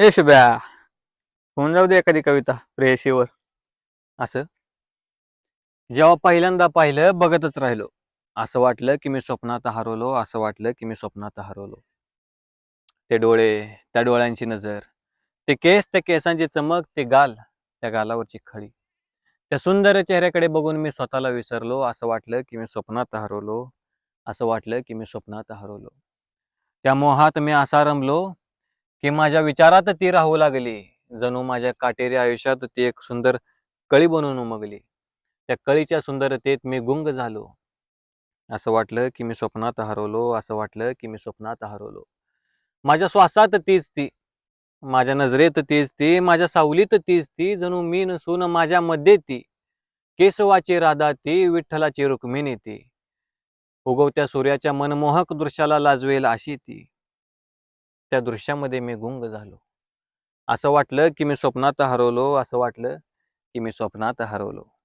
हे शुभ्या, होऊन जाऊ दे एखादी कविता प्रेयसीवर. असं जेव्हा पहिल्यांदा पाहिलं बघतच राहिलो. असं वाटलं की मी स्वप्नात हरवलो, असं वाटलं की मी स्वप्नात हरवलो. ते डोळे, त्या डोळ्यांची नजर, ते केस, त्या केसांची चमक, ते गाल, त्या गालावरची खळी. त्या सुंदर चेहऱ्याकडे बघून मी स्वतःला विसरलो. असं वाटलं की मी स्वप्नात हरवलो, असं वाटलं की मी स्वप्नात हरवलो. त्या मोहात मी असा रमलो की माझ्या विचारात ती राहू लागली. जणू माझ्या काटेरी आयुष्यात ती एक सुंदर कळी बनून उमगली. त्या कळीच्या सुंदरतेत मी गुंग झालो. असं वाटलं की मी स्वप्नात हरवलो, असं वाटलं की मी स्वप्नात हरवलो. माझ्या श्वासात तीच ती, माझ्या नजरेत तीच ती, माझ्या सावलीत तीच ती, जणू मी नसून माझ्यामध्ये ती. केशवाची राधा ती, विठ्ठलाची रुक्मिणी ती, उगवत्या सूर्याच्या मनमोहक दृश्याला लाजवेल अशी ती. त्या दृश्यामध्ये मी गुंग झालो. असं वाटलं की मी स्वप्नात हरवलो, असं वाटलं की मी स्वप्नात हरवलो.